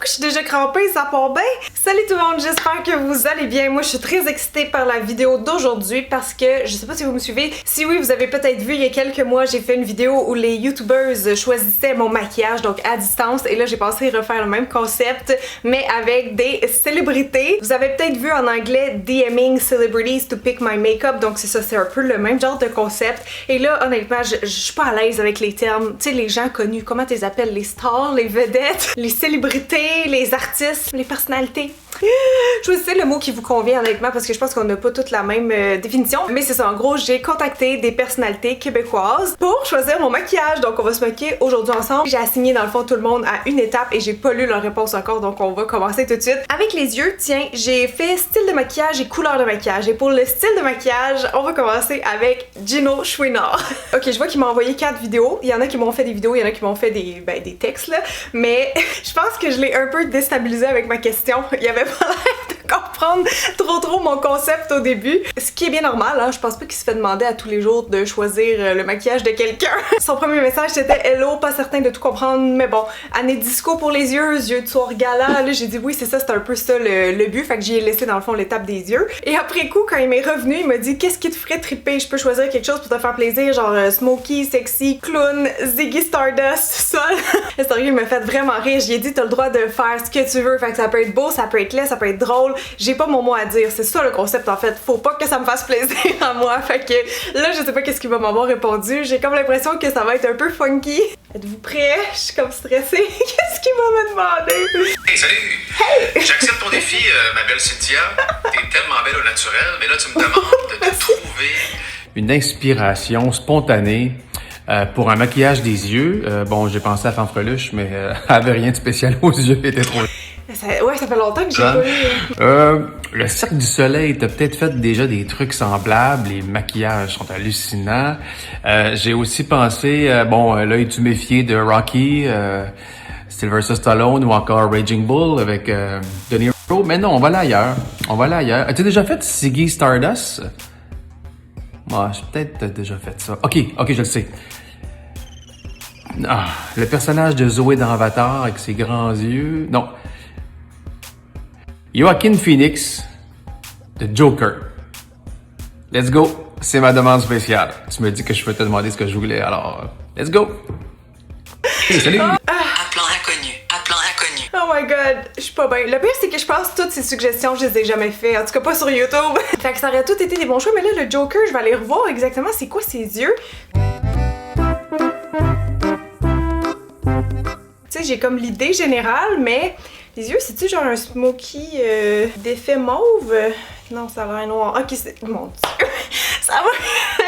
pourquoi je suis déjà crampée, ça part bien? Salut tout le monde, j'espère que vous allez bien. Moi je suis très excitée par la vidéo d'aujourd'hui parce que, je sais pas si vous me suivez, si oui vous avez peut-être vu il y a quelques mois j'ai fait une vidéo où les youtubeurs choisissaient mon maquillage donc à distance et là j'ai pensé refaire le même concept mais avec des célébrités. Vous avez peut-être vu en anglais DMing celebrities to pick my makeup, donc c'est ça, c'est un peu le même genre de concept et là honnêtement je suis pas à l'aise avec les termes, tu sais les gens connus, comment tu les appelles, les stars, les vedettes, les célébrités, les artistes, les personnalités. Choisissez le mot qui vous convient honnêtement parce que je pense qu'on n'a pas toutes la même définition. Mais c'est ça, en gros, j'ai contacté des personnalités québécoises pour choisir mon maquillage. Donc on va se maquiller aujourd'hui ensemble. J'ai assigné dans le fond tout le monde à une étape et j'ai pas lu leur réponse encore, donc on va commencer tout de suite. Avec les yeux, tiens, j'ai fait style de maquillage et couleur de maquillage. Et pour le style de maquillage, on va commencer avec Gino Chouinard. Ok, je vois qu'il m'a envoyé 4 vidéos. Il y en a qui m'ont fait des vidéos, il y en a qui m'ont fait des textes là. Mais je pense que je l'ai un peu déstabilisé avec ma question. Il y avait pas l'air de comprendre trop mon concept au début. Ce qui est bien normal, hein, je pense pas qu'il se fait demander à tous les jours de choisir le maquillage de quelqu'un. Son premier message c'était « Hello, pas certain de tout comprendre, mais bon, année disco pour les yeux de soir gala. » Là j'ai dit oui c'est ça, c'est un peu ça le but, fait que j'y ai laissé dans le fond l'étape des yeux. Et après coup, quand il m'est revenu, il m'a dit « Qu'est-ce qui te ferait triper? Je peux choisir quelque chose pour te faire plaisir, genre Smokey, Sexy, Clown, Ziggy Stardust, tout ça. » Sérieux, il m'a fait vraiment rire. J'ai dit « T'as le droit de faire ce que tu veux, fait que ça peut être beau, ça peut être laid, ça peut être drôle. J'ai pas mon mot à dire. » C'est ça le concept en fait. Faut pas que ça me fasse plaisir à moi. Fait que là, je sais pas qu'est-ce qu'il va m'avoir répondu. J'ai comme l'impression que ça va être un peu funky. Êtes-vous prêts? Je suis comme stressée. Qu'est-ce qu'il va me demander? Hey, salut! Hey! J'accepte ton défi, ma belle Cynthia. T'es tellement belle au naturel, mais là, tu me demandes de te trouver une inspiration spontanée pour un maquillage des yeux. Bon, j'ai pensé à Fanfreluche, mais elle avait rien de spécial aux yeux, elle était trop... Ouais, ça fait longtemps que j'ai pas eu... Le Cirque du Soleil t'a peut-être fait déjà des trucs semblables, les maquillages sont hallucinants. J'ai aussi pensé, l'œil tu méfié de Rocky, Sylvester Stallone ou encore Raging Bull avec De Niro. Mais non, on va là ailleurs. As-tu déjà fait Ziggy Stardust? Moi, j'ai peut-être déjà fait ça. Ok, je le sais. Ah, le personnage de Zoé dans Avatar avec ses grands yeux. Non. Joaquin Phoenix de Joker. Let's go. C'est ma demande spéciale. Tu me dis que je peux te demander ce que je voulais, alors let's go. Hey, salut. Appelons inconnu. Oh my god, je suis pas bien. Le pire c'est que je pense que toutes ces suggestions je les ai jamais fait, en tout cas pas sur YouTube. Fait que ça aurait tout été des bons choix, mais là le Joker, je vais aller revoir exactement c'est quoi ses yeux. Tu sais, j'ai comme l'idée générale, mais les yeux, c'est-tu genre un smoky d'effet mauve? Non, ça a l'air noir. Ok, c'est... Mon dieu! Ça va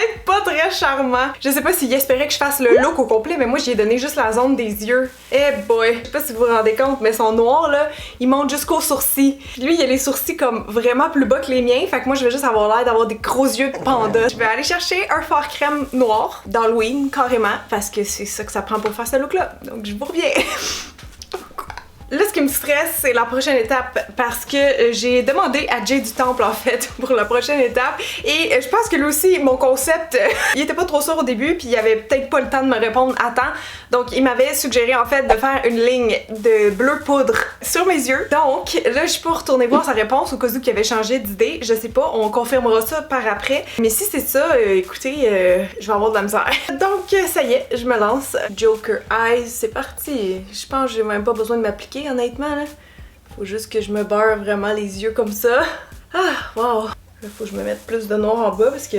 être pas très charmant. Je sais pas s'il espérait que je fasse le look au complet, mais moi, j'y ai donné juste la zone des yeux. Eh boy! Je sais pas si vous vous rendez compte, mais son noir, là, il monte jusqu'aux sourcils. Puis lui, il a les sourcils comme vraiment plus bas que les miens, fait que moi, je vais juste avoir l'air d'avoir des gros yeux de panda. Je vais aller chercher un fard crème noir d'Halloween, carrément, parce que c'est ça que ça prend pour faire ce look-là. Donc, je vous reviens. Là, ce qui me stresse, c'est la prochaine étape parce que j'ai demandé à Jay du Temple, en fait, pour la prochaine étape. Et je pense que lui aussi, mon concept, il était pas trop sûr au début, puis il avait peut-être pas le temps de me répondre à temps. Donc, il m'avait suggéré, en fait, de faire une ligne de bleu poudre sur mes yeux. Donc, là, je peux retourner voir sa réponse au cas où il avait changé d'idée. Je sais pas, on confirmera ça par après. Mais si c'est ça, écoutez, je vais avoir de la misère. Donc, ça y est, je me lance. Joker Eyes, c'est parti. Je pense que j'ai même pas besoin de m'appliquer. Honnêtement, là. Faut juste que je me beurre vraiment les yeux comme ça. Ah, wow! Là, faut que je me mette plus de noir en bas parce que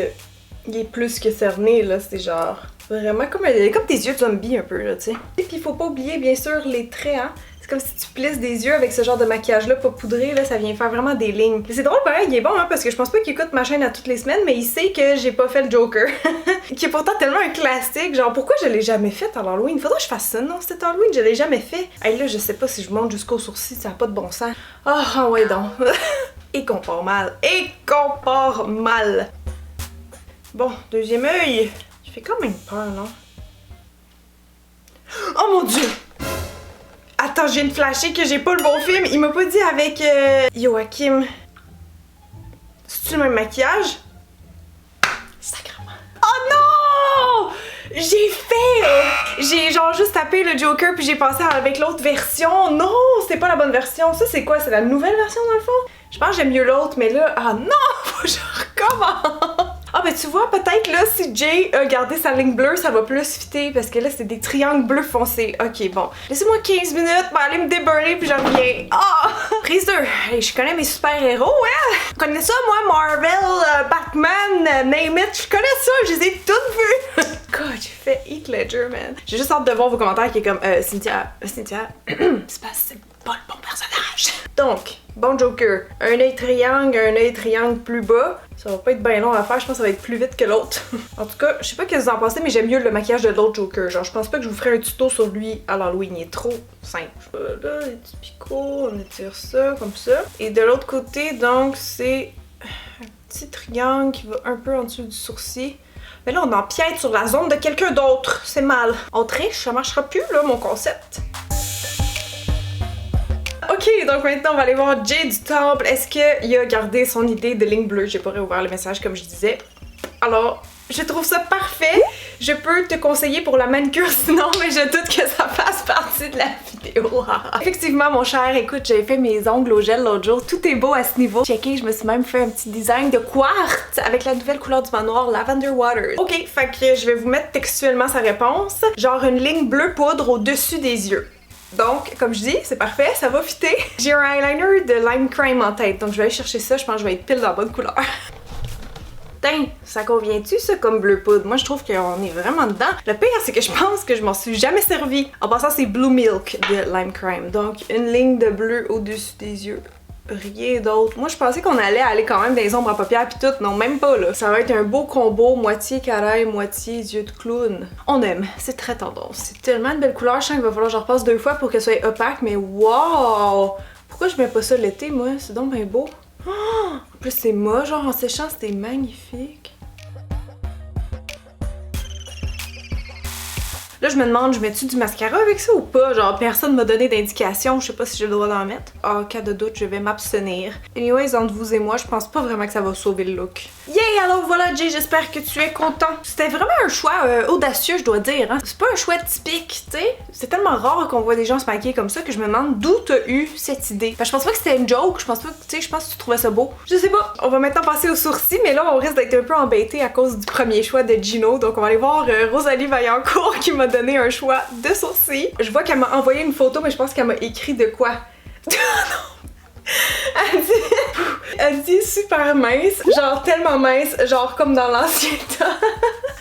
il est plus que cerné, là. C'est genre vraiment comme des yeux de zombie un peu, là, tu sais. Et puis, faut pas oublier, bien sûr, les traits, hein. C'est comme si tu plisses des yeux avec ce genre de maquillage-là, pas poudré, là, ça vient faire vraiment des lignes. C'est drôle, pareil, il est bon, hein, parce que je pense pas qu'il écoute ma chaîne à toutes les semaines, mais il sait que j'ai pas fait le Joker. Qui est pourtant tellement un classique, genre pourquoi je l'ai jamais fait à l'Halloween? Faudrait que je fasse ça, non? C'était Halloween, je l'ai jamais fait. Hey, là, je sais pas si je monte jusqu'aux sourcils, ça a pas de bon sens. Ah, ouais donc. Et qu'on part mal. Bon, deuxième œil. Il fait quand même peur, non? Oh mon dieu! Attends, je viens de flasher que j'ai pas le bon film. Il m'a pas dit avec Joachim. C'est-tu le même maquillage? Sacrément. Oh non! J'ai genre juste tapé le Joker puis j'ai passé avec l'autre version. Non, c'est pas la bonne version. Ça c'est quoi? C'est la nouvelle version dans le fond? Je pense que j'aime mieux l'autre, mais là, ah non, faut que je recommence. Ah ben tu vois, peut-être là, si Jay a gardé sa ligne bleue, ça va plus fitter parce que là, c'est des triangles bleus foncés. Ok, bon. Laissez-moi 15 minutes pour aller me déburner puis je reviens. Ah! Prise 2. Hey, je connais mes super-héros, hein? Vous connaissez ça, moi? Marvel, Batman, name it. Je connais ça, je les ai toutes vues. God, j'ai fait Heath Ledger, man. J'ai juste hâte de voir vos commentaires qui est comme, Cynthia, c'est parce que c'est pas le bon personnage. Donc, bon Joker. Un œil triangle plus bas. Ça va pas être bien long à faire, je pense que ça va être plus vite que l'autre. En tout cas, je sais pas ce que vous en pensez, mais j'aime mieux le maquillage de l'autre Joker. Genre, je pense pas que je vous ferai un tuto sur lui à l'Halloween, il est trop simple. Là, les petits picots, on étire ça, comme ça. Et de l'autre côté, donc, c'est un petit triangle qui va un peu en dessous du sourcil. Mais là, on empiète sur la zone de quelqu'un d'autre. C'est mal. On triche, ça marchera plus, là, mon concept. Ok, donc maintenant on va aller voir Jay du Temple. Est-ce qu'il a gardé son idée de ligne bleue? J'ai pas réouvert le message comme je disais. Alors, je trouve ça parfait. Je peux te conseiller pour la manucure sinon, mais je doute que ça fasse partie de la vidéo. Effectivement, mon cher, écoute, j'avais fait mes ongles au gel l'autre jour. Tout est beau à ce niveau. Checkez, je me suis même fait un petit design de quartz avec la nouvelle couleur du manoir, Lavender Waters. Ok, fait que je vais vous mettre textuellement sa réponse. Genre une ligne bleu poudre au-dessus des yeux. Donc, comme je dis, c'est parfait, ça va fitter. J'ai un eyeliner de Lime Crime en tête, donc je vais aller chercher ça, je pense que je vais être pile dans la bonne couleur. Tain, ça convient-tu ça comme bleu poudre? Moi je trouve qu'on est vraiment dedans. Le pire c'est que je pense que je m'en suis jamais servi. En passant c'est Blue Milk de Lime Crime, donc une ligne de bleu au-dessus des yeux. Rien d'autre. Moi je pensais qu'on allait quand même dans les ombres à paupières pis tout, non même pas là. Ça va être un beau combo, moitié carré, moitié yeux de clown. On aime, c'est très tendance. C'est tellement une belle couleur, je sens qu'il va falloir que je repasse 2 fois pour qu'elle soit opaque, mais wow! Pourquoi je mets pas ça l'été moi? C'est donc bien beau. Oh! En plus c'est moche, genre en séchant c'était magnifique. Là, je me demande, je mets-tu du mascara avec ça ou pas? Genre, personne m'a donné d'indication, je sais pas si j'ai le droit d'en mettre. En cas de doute, je vais m'abstenir. Anyways, entre vous et moi, je pense pas vraiment que ça va sauver le look. Yay! Alors voilà, Jay, j'espère que tu es content. C'était vraiment un choix audacieux, je dois dire. Hein? C'est pas un choix typique, tu sais. C'est tellement rare qu'on voit des gens se maquiller comme ça que je me demande d'où t'as eu cette idée. Enfin, je pense pas que c'était une joke, je pense pas que, tu sais, je pense que tu trouvais ça beau. Je sais pas. On va maintenant passer aux sourcils, mais là, on risque d'être un peu embêté à cause du premier choix de Gino. Donc, on va aller voir Rosalie Vaillancourt qui m'a donné un choix de sourcils. Je vois qu'elle m'a envoyé une photo, mais je pense qu'elle m'a écrit de quoi? Elle dit super mince, genre tellement mince, genre comme dans l'ancien temps.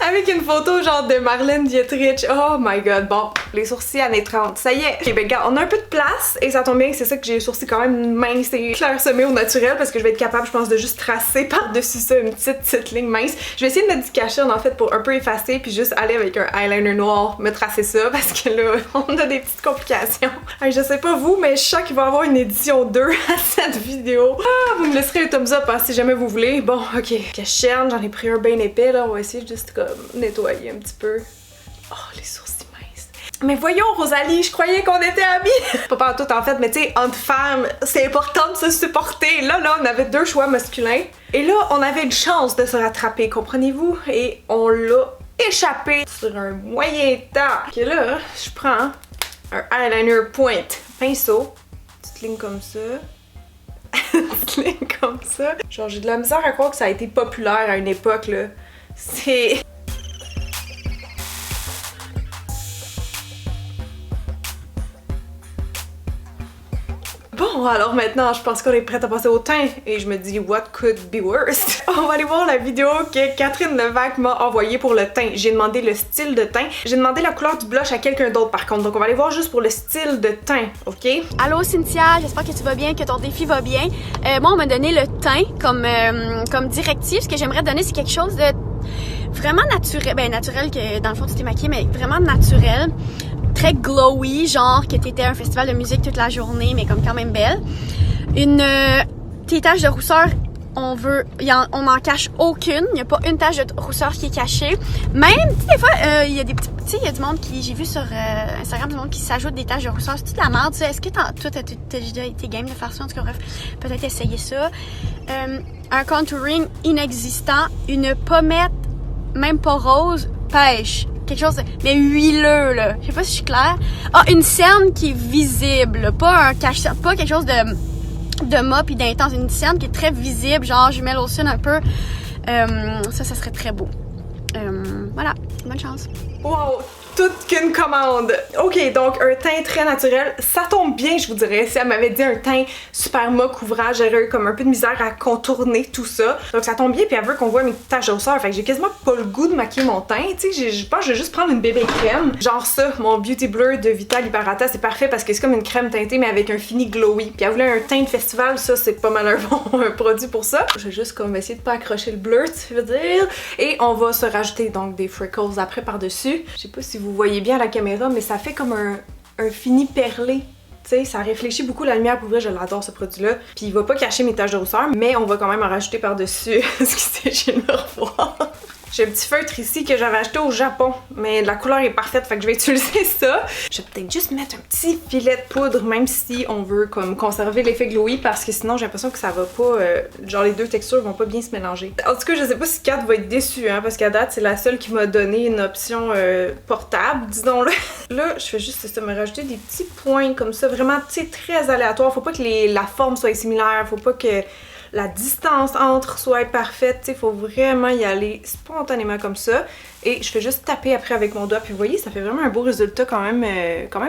Avec une photo genre de Marlène Dietrich. Oh my god, bon, les sourcils années 30, ça y est. Ok, ben regarde, on a un peu de place et ça tombe bien que c'est ça que j'ai les sourcils quand même minces et clairsemés au naturel parce que je vais être capable, je pense, de juste tracer par-dessus ça une petite ligne mince. Je vais essayer de mettre du cachette en fait pour un peu effacer puis juste aller avec un eyeliner noir me tracer ça parce que là, on a des petites complications. Hey, je sais pas vous, mais je sens qu'il va y avoir une édition 2 à cette vidéo. Ah, vous me laisserez un thumbs up hein, si jamais vous voulez. Bon, ok, cachette, j'en ai pris un bien épais là, on va essayer juste comme nettoyer un petit peu. Oh, les sourcils minces. Mais voyons, Rosalie, je croyais qu'on était amis. Pas partout en fait, mais tu sais, entre femmes, c'est important de se supporter. Là, on avait 2 choix masculins. Et là, on avait une chance de se rattraper, comprenez-vous? Et on l'a échappé sur un moyen temps. Ok, là, je prends un eyeliner pointe pinceau. Petite ligne comme ça. Petite ligne comme ça. Genre, j'ai de la misère à croire que ça a été populaire à une époque, là. C'est... Bon, alors maintenant, je pense qu'on est prête à passer au teint et je me dis, what could be worse? On va aller voir la vidéo que Catherine Levac m'a envoyée pour le teint. J'ai demandé le style de teint. J'ai demandé la couleur du blush à quelqu'un d'autre par contre, donc on va aller voir juste pour le style de teint, ok? Allô Cynthia, j'espère que tu vas bien, que ton défi va bien. Moi, on m'a donné le teint comme directive. Ce que j'aimerais donner, c'est quelque chose de vraiment naturel. Ben, naturel que dans le fond tu t'es maquillée, mais vraiment naturel. Très glowy, genre que t'étais à un festival de musique toute la journée, mais comme quand même belle. Tes taches de rousseur, on n'en cache aucune. Il n'y a pas une tache de rousseur qui est cachée. Même, tu sais, des fois, il y a des petits, tu sais, il y a du monde qui, j'ai vu sur Instagram, du monde qui s'ajoute des taches de rousseur. C'est toute la merde, tu sais. Est-ce que toi, t'as déjà été game de faire ça? En tout cas, bref, peut-être essayer ça. Un contouring inexistant, une pommette, même pas rose, pêche. quelque chose, mais huileux, là. Je sais pas si je suis claire. Ah, une scène qui est visible, pas un cache-cerne, pas quelque chose de mat pis d'intense. Une scène qui est très visible, genre jumelle au sud un peu. Ça serait très beau. Voilà, bonne chance. Wow, toute qu'une commande. Ok, donc un teint très naturel, ça tombe bien, je vous dirais. Si elle m'avait dit un teint super mat couvrage, j'aurais eu comme un peu de misère à contourner tout ça. Donc ça tombe bien, puis elle veut qu'on voit mes taches de hausseur. Fait que j'ai quasiment pas le goût de maquiller mon teint. Tu sais, je pense que je vais juste prendre une bébé crème. Genre ça, mon Beauty Blur de Vita Liberata, c'est parfait parce que c'est comme une crème teintée, mais avec un fini glowy. Puis elle voulait un teint de festival, ça c'est pas mal un bon produit pour ça. Je vais juste comme essayer de pas accrocher le blur, tu veux dire. Et on va se rajouter donc des freckles après par-dessus. Je sais pas si vous voyez bien à la caméra, mais ça fait comme un fini perlé. Tu sais, ça réfléchit beaucoup la lumière. Pour vrai, je l'adore ce produit-là. Puis il va pas cacher mes taches de rousseur, mais on va quand même en rajouter par-dessus. Excusez, je viens de me revoir. J'ai un petit feutre ici que j'avais acheté au Japon, mais la couleur est parfaite, fait que je vais utiliser ça. Je vais peut-être juste mettre un petit filet de poudre, même si on veut comme conserver l'effet glowy, parce que sinon j'ai l'impression que ça va pas, genre les deux textures vont pas bien se mélanger. En tout cas, je sais pas si Kat va être déçue, hein, parce qu'à date c'est la seule qui m'a donné une option portable, disons-le. Là, je fais juste ça, me rajouter des petits points comme ça, vraiment, tu sais, très aléatoire. Faut pas que la forme soit similaire, faut pas que la distance entre soit parfaite, tu sais, faut vraiment y aller spontanément comme ça. Et je fais juste taper après avec mon doigt, puis vous voyez, ça fait vraiment un beau résultat quand même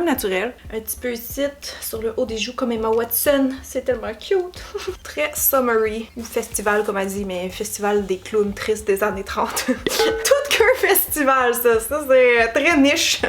naturel. Un petit peu ici, sur le haut des joues comme Emma Watson, c'est tellement cute. Très summery, ou festival comme elle dit, mais festival des clowns tristes des années 30. Tout qu'un festival, ça c'est très niche.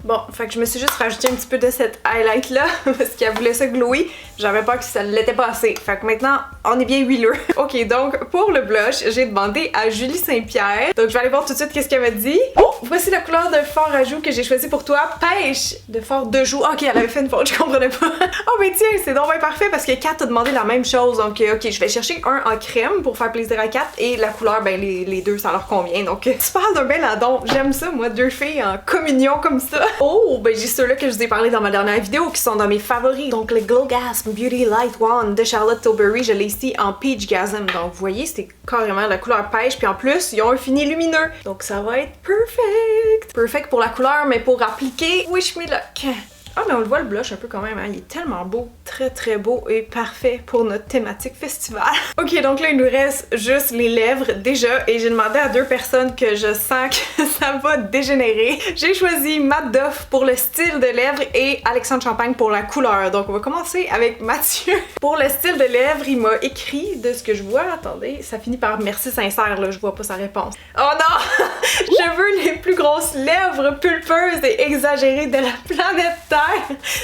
Bon, fait que je me suis juste rajouté un petit peu de cette highlight là parce qu'elle voulait ça glowy. J'avais peur que ça l'était pas assez. Fait que maintenant, on est bien huileux. Ok, donc pour le blush, j'ai demandé à Julie Saint-Pierre. Donc je vais aller voir tout de suite qu'est-ce qu'elle m'a dit. Oh, voici la couleur de fard à joues que j'ai choisi pour toi. Pêche de fard de joues. Ok, elle avait fait une faute, je comprenais pas. Oh mais tiens, c'est donc bien parfait parce que Kat a demandé la même chose. Donc ok, je vais chercher un en crème pour faire plaisir à Kat et la couleur, ben les deux, ça leur convient. Donc tu parles d'un bel addon. J'aime ça, moi, deux filles en communion comme ça. Oh, ben j'ai ceux-là que je vous ai parlé dans ma dernière vidéo qui sont dans mes favoris. Donc le Glow Gasm Beauty Light Wand de Charlotte Tilbury, je l'ai ici en Peach Gasm. Donc vous voyez, c'est carrément la couleur pêche. Puis en plus, ils ont un fini lumineux. Donc ça va être perfect. Perfect pour la couleur, mais pour appliquer, wish me luck. Ah, mais on le voit le blush un peu quand même, hein? Il est tellement beau, très très beau et parfait pour notre thématique festival. Ok, donc là il nous reste juste les lèvres déjà et j'ai demandé à deux personnes que je sens que ça va dégénérer. J'ai choisi Matt Duff pour le style de lèvres et Alexandre Champagne pour la couleur. Donc on va commencer avec Mathieu. Pour le style de lèvres, il m'a écrit de ce que je vois. Attendez, ça finit par merci sincère, là, je vois pas sa réponse. Oh non! Je veux les plus grosses lèvres pulpeuses et exagérées de la planète Terre.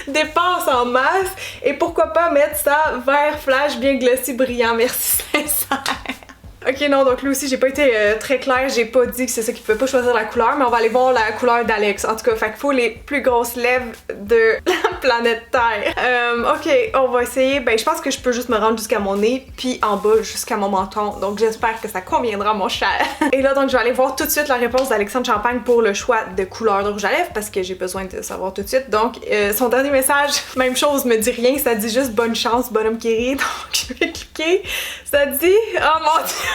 Dépasse en masse et pourquoi pas mettre ça vert flash bien glossy brillant, merci sincère. Ok, non, donc là aussi j'ai pas été très claire, j'ai pas dit que c'est ça qu'il pouvait pas choisir la couleur, mais on va aller voir la couleur d'Alex. En tout cas, fait qu'il faut les plus grosses lèvres de la planète Terre. Ok, on va essayer. Ben, je pense que je peux juste me rendre jusqu'à mon nez, puis en bas jusqu'à mon menton. Donc j'espère que ça conviendra, mon cher. Et là, donc je vais aller voir tout de suite la réponse d'Alexandre Champagne pour le choix de couleur de rouge à lèvres, parce que j'ai besoin de savoir tout de suite. Donc son dernier message, même chose, me dit rien, ça dit juste bonne chance, bonhomme qui rit. Donc je vais cliquer. Ça dit, oh mon dieu!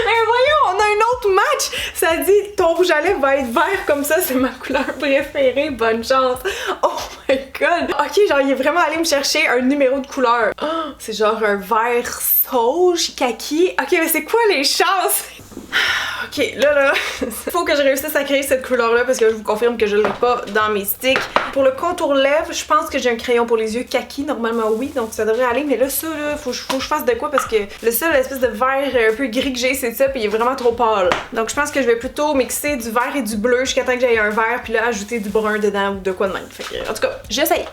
Mais voyons, on a un autre match! Ça dit ton rouge à lèvres va être vert comme ça, c'est ma couleur préférée, bonne chance! Oh my god! Ok, genre il est vraiment allé me chercher un numéro de couleur. Oh, c'est genre un vert sauge, kaki. Ok, mais c'est quoi les chances? Ok, là, faut que je réussisse à créer cette couleur-là parce que je vous confirme que je l'ai pas dans mes sticks. Pour le contour lèvres, je pense que j'ai un crayon pour les yeux kaki, normalement oui, donc ça devrait aller. Mais là, ça, là, faut que je fasse de quoi parce que le seul espèce de vert un peu gris que j'ai, c'est ça, puis il est vraiment trop pâle. Donc je pense que je vais plutôt mixer du vert et du bleu jusqu'à temps que j'aille un vert, puis là, ajouter du brun dedans ou de quoi de même. Fait que, en tout cas, j'essaye.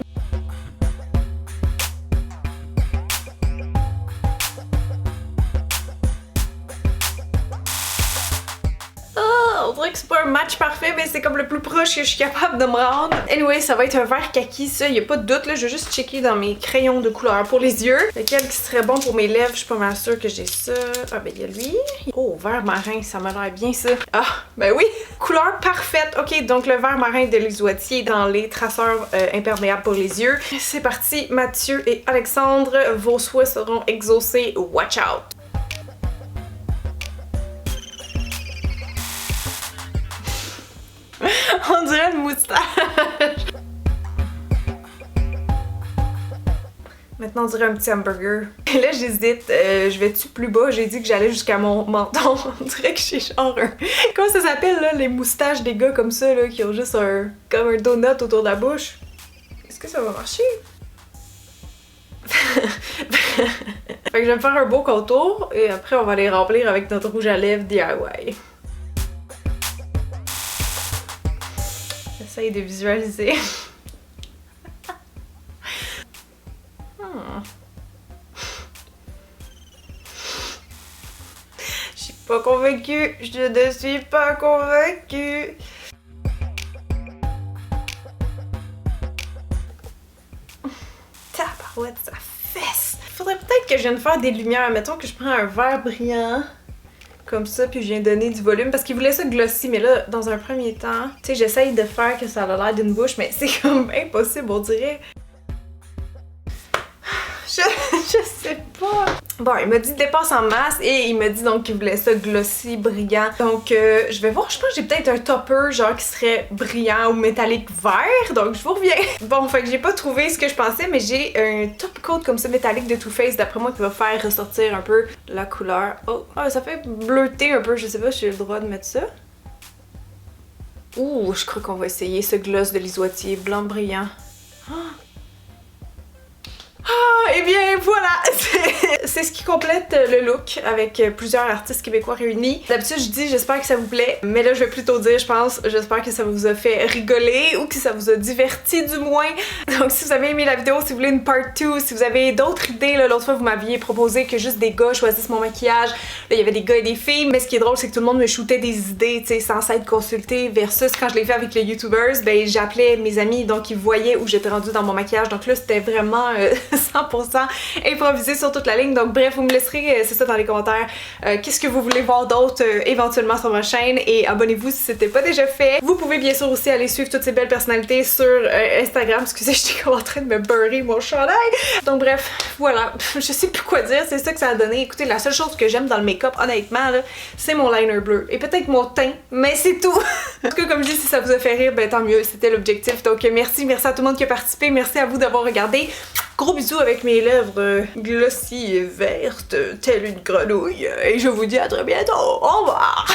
On dirait que c'est pas un match parfait, mais c'est comme le plus proche que je suis capable de me rendre. Anyway, ça va être un vert kaki, ça, y a pas de doute, là. Je vais juste checker dans mes crayons de couleur pour les yeux. Lequel qui serait bon pour mes lèvres, je suis pas mal sûre que j'ai ça. Ah, ben y a lui. Oh, vert marin, ça m'a l'air bien, ça. Ah, ben oui! Couleur parfaite. Ok, donc le vert marin de l'Isoitier dans les traceurs imperméables pour les yeux. C'est parti, Mathieu et Alexandre, vos souhaits seront exaucés. Watch out! moustache. Maintenant, on dirait un petit hamburger. Et là, j'hésite. Je vais-tu plus bas? J'ai dit que j'allais jusqu'à mon menton. On dirait que j'ai genre un... Comment ça s'appelle, là? Les moustaches des gars comme ça, là, qui ont juste un... comme un donut autour de la bouche. Est-ce que ça va marcher? Fait que je vais me faire un beau contour et après, on va les remplir avec notre rouge à lèvres DIY. J'essaye de visualiser. Je suis pas convaincue, je ne suis pas convaincue. Tabarouette, ça fesse. Faudrait peut-être que je vienne faire des lumières. Mettons que je prends un verre brillant comme ça, puis je viens donner du volume parce qu'il voulait ça glossy, mais là, dans un premier temps, tu sais, j'essaye de faire que ça a l'air d'une bouche, mais c'est comme impossible, on dirait. Je sais pas. Bon, il m'a dit dépense en masse et il m'a dit donc qu'il voulait ça glossy, brillant. Donc, je vais voir. Je pense que j'ai peut-être un topper genre qui serait brillant ou métallique vert. Donc, je vous reviens. Bon, fait que j'ai pas trouvé ce que je pensais, mais j'ai un top coat comme ça métallique de Too Faced d'après moi qui va faire ressortir un peu la couleur. Oh, ça fait bleuter un peu. Je sais pas si j'ai le droit de mettre ça. Ouh, je crois qu'on va essayer ce gloss de Lisoitier blanc brillant. Et bien voilà, c'est ce qui complète le look avec plusieurs artistes québécois réunis. D'habitude je dis j'espère que ça vous plaît, mais là je vais plutôt dire je pense, j'espère que ça vous a fait rigoler ou que ça vous a diverti du moins. Donc si vous avez aimé la vidéo, si vous voulez une part 2, si vous avez d'autres idées, l'autre fois vous m'aviez proposé que juste des gars choisissent mon maquillage, là il y avait des gars et des filles, mais ce qui est drôle c'est que tout le monde me shootait des idées, tu sais, sans être consulté versus quand je l'ai fait avec les YouTubers, ben j'appelais mes amis donc ils voyaient où j'étais rendue dans mon maquillage, donc là c'était vraiment 100% improvisé sur toute la ligne. Donc bref, vous me laisserez, c'est ça, dans les commentaires, qu'est-ce que vous voulez voir d'autre éventuellement sur ma chaîne et abonnez-vous si c'était pas déjà fait. Vous pouvez bien sûr aussi aller suivre toutes ces belles personnalités sur Instagram. Excusez, j'étais comme en train de me beurrer mon chandail. Donc bref, voilà, je sais plus quoi dire, c'est ça que ça a donné. Écoutez, la seule chose que j'aime dans le make-up, honnêtement, là, c'est mon liner bleu et peut-être mon teint, mais c'est tout. En tout cas, comme je dis, si ça vous a fait rire, ben tant mieux, c'était l'objectif. Donc merci à tout le monde qui a participé, merci à vous d'avoir regardé. Gros bisous avec mes lèvres glossy et vertes, telle une grenouille. Et je vous dis à très bientôt. Au revoir!